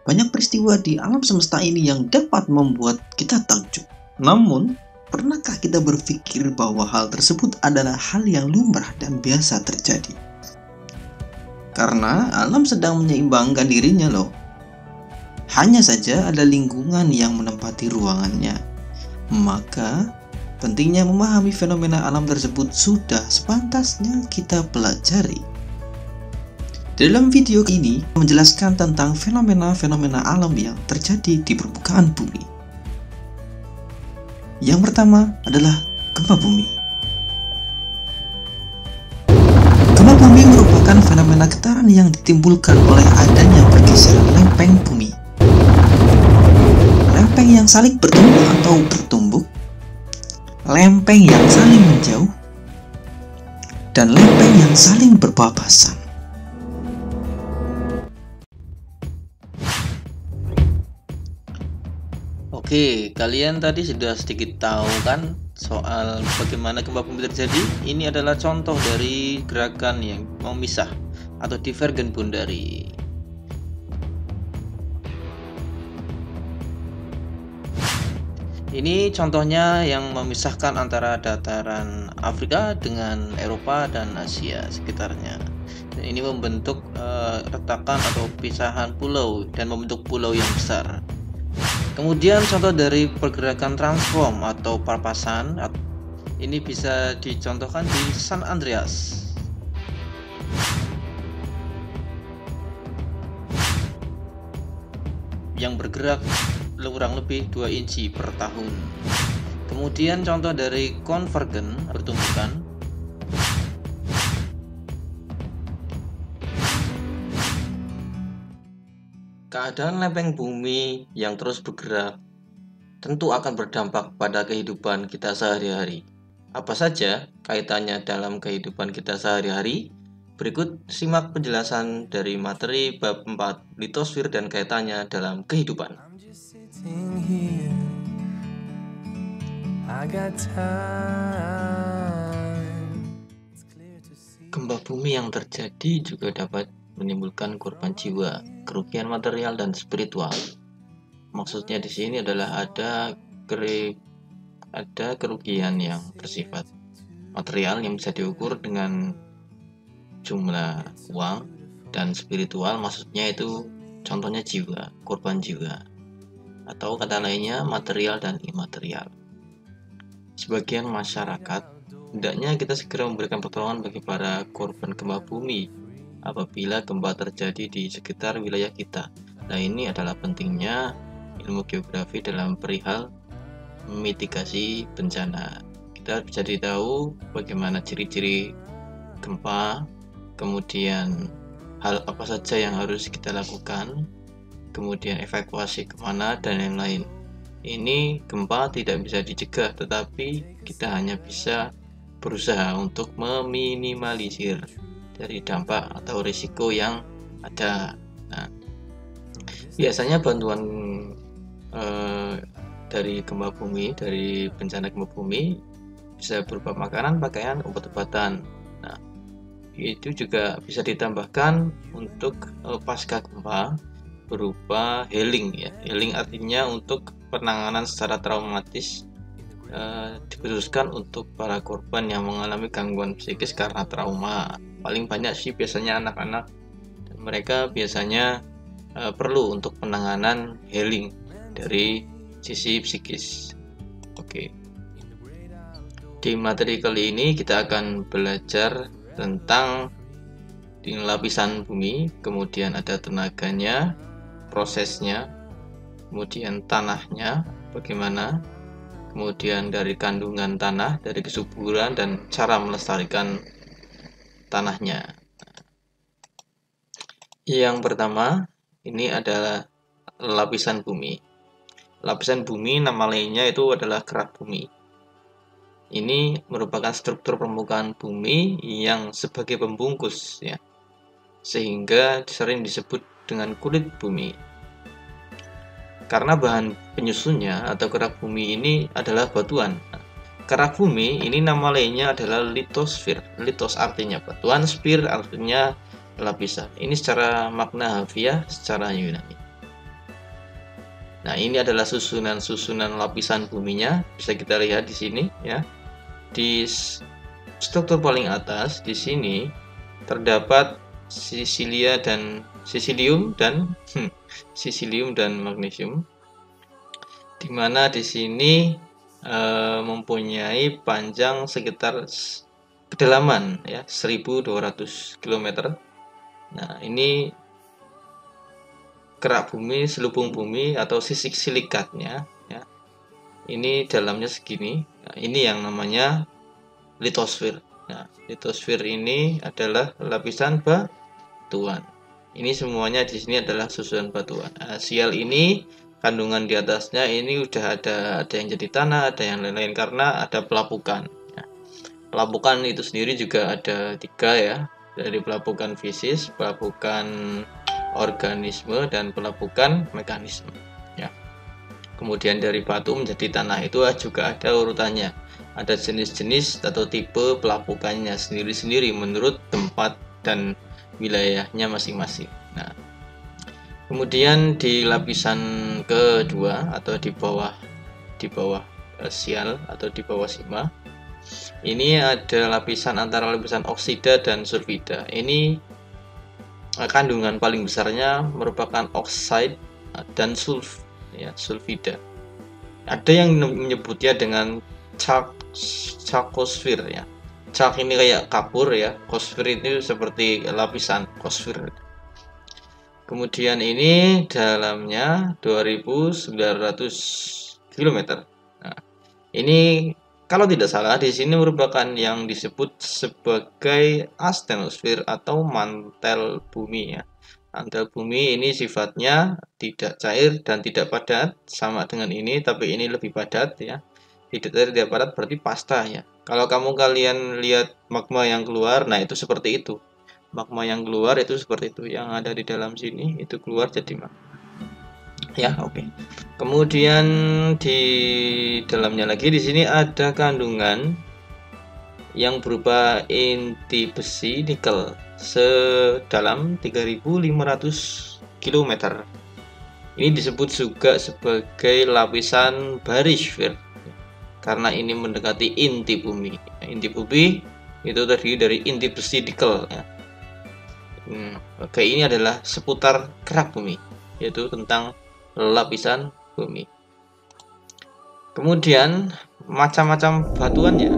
Banyak peristiwa di alam semesta ini yang dapat membuat kita takjub. Namun, pernahkah kita berpikir bahwa hal tersebut adalah hal yang lumrah dan biasa terjadi? Karena alam sedang menyeimbangkan dirinya loh. Hanya saja ada lingkungan yang menempati ruangannya. Maka, pentingnya memahami fenomena alam tersebut sudah sepantasnya kita pelajari. Dalam video ini menjelaskan tentang fenomena-fenomena alam yang terjadi di permukaan bumi. Yang pertama adalah gempa bumi. Gempa bumi merupakan fenomena getaran yang ditimbulkan oleh adanya pergeseran lempeng bumi. Lempeng yang saling bertemu atau bertumbuk, lempeng yang saling menjauh, dan lempeng yang saling berpapasan. Oke, kalian tadi sudah sedikit tahu kan soal bagaimana gempa bumi terjadi? Ini adalah contoh dari gerakan yang memisah atau divergen boundary. Ini contohnya yang memisahkan antara dataran Afrika dengan Eropa dan Asia sekitarnya. Dan ini membentuk retakan atau pisahan pulau dan membentuk pulau yang besar. Kemudian contoh dari pergerakan transform atau papasan ini bisa dicontohkan di San Andreas. Yang bergerak kurang lebih 2 inci per tahun. Kemudian contoh dari konvergen pertumbukan. Keadaan lempeng bumi yang terus bergerak tentu akan berdampak pada kehidupan kita sehari-hari. Apa saja kaitannya dalam kehidupan kita sehari-hari? Berikut simak penjelasan dari materi bab 4 litosfer dan kaitannya dalam kehidupan. Gempa bumi yang terjadi juga dapat menimbulkan korban jiwa, kerugian material dan spiritual. Maksudnya di sini adalah ada kerugian yang bersifat material yang bisa diukur dengan jumlah uang, dan spiritual maksudnya itu contohnya jiwa, korban jiwa, atau kata lainnya material dan imaterial. Sebagian masyarakat hendaknya kita segera memberikan pertolongan bagi para korban gempa bumi apabila gempa terjadi di sekitar wilayah kita. Nah, ini adalah pentingnya ilmu geografi dalam perihal mitigasi bencana. Kita bisa tahu bagaimana ciri-ciri gempa, kemudian hal apa saja yang harus kita lakukan, kemudian evakuasi kemana dan lain-lain. Ini gempa tidak bisa dicegah, tetapi kita hanya bisa berusaha untuk meminimalisir dari dampak atau risiko yang ada. Nah, biasanya bantuan dari gempa bumi, dari bencana gempa bumi bisa berupa makanan, pakaian, obat-obatan. Nah, itu juga bisa ditambahkan untuk pasca gempa berupa healing ya. Healing artinya untuk penanganan secara traumatis, dikhususkan untuk para korban yang mengalami gangguan psikis karena trauma. Paling banyak sih biasanya anak-anak, dan mereka biasanya perlu untuk penanganan healing dari sisi psikis. Oke. Di materi kali ini kita akan belajar tentang di lapisan bumi, kemudian ada tenaganya, prosesnya, kemudian tanahnya bagaimana, kemudian dari kandungan tanah, dari kesuburan dan cara melestarikan tanahnya. Yang pertama, ini adalah lapisan bumi. Lapisan bumi nama lainnya itu adalah kerak bumi. Ini merupakan struktur permukaan bumi yang sebagai pembungkus ya, sehingga sering disebut dengan kulit bumi. Karena bahan penyusunnya atau kerak bumi ini adalah batuan. Kerak bumi ini nama lainnya adalah litosfer. Litos artinya batuan, sfer artinya lapisan. Ini secara makna harfiah secara Yunani. Nah, ini adalah susunan-susunan lapisan buminya, bisa kita lihat di sini ya. Di struktur paling atas di sini terdapat sisilium dan magnesium, di mana di sini mempunyai panjang sekitar kedalaman ya 1200 km. Nah, ini kerak bumi, selubung bumi atau sisik silikatnya ya. Ini dalamnya segini. Nah, ini yang namanya litosfer. Nah, litosfer ini adalah lapisan batuan. Ini semuanya di sini adalah susunan batuan. Nah, sial ini kandungan di atasnya ini udah ada yang jadi tanah, ada yang lain-lain karena ada pelapukan. Ya. Pelapukan itu sendiri juga ada 3 ya, dari pelapukan fisis, pelapukan organisme, dan pelapukan mekanisme ya. Kemudian dari batu menjadi tanah itu juga ada urutannya, ada jenis-jenis atau tipe pelapukannya sendiri-sendiri menurut tempat dan wilayahnya masing-masing. Nah, kemudian di lapisan kedua atau di bawah sial atau di bawah sima, ini ada lapisan antara lapisan oksida dan sulfida. Ini kandungan paling besarnya merupakan oksida dan sulfida. Ada yang menyebutnya dengan chalkosfer ya. Chalk ini kayak kapur ya, kosfer itu seperti lapisan kosfer. Kemudian ini dalamnya 2900 km. Nah, ini kalau tidak salah di sini merupakan yang disebut sebagai astenosfer atau mantel bumi ya. Mantel bumi ini sifatnya tidak cair dan tidak padat, sama dengan ini, tapi ini lebih padat ya. Tidak cair, tidak padat berarti pasta ya. Kalau kalian lihat magma yang keluar, nah itu seperti itu. Magma yang keluar itu seperti itu, yang ada di dalam sini itu keluar jadi magma. Ya, oke. Kemudian di dalamnya lagi di sini ada kandungan yang berupa inti besi nikel sedalam 3500 km. Ini disebut juga sebagai lapisan baryosfer karena ini mendekati inti bumi. Inti bumi itu terdiri dari inti besi nikel ya. Oke, ini adalah seputar kerak bumi, yaitu tentang lapisan bumi. Kemudian macam-macam batuannya.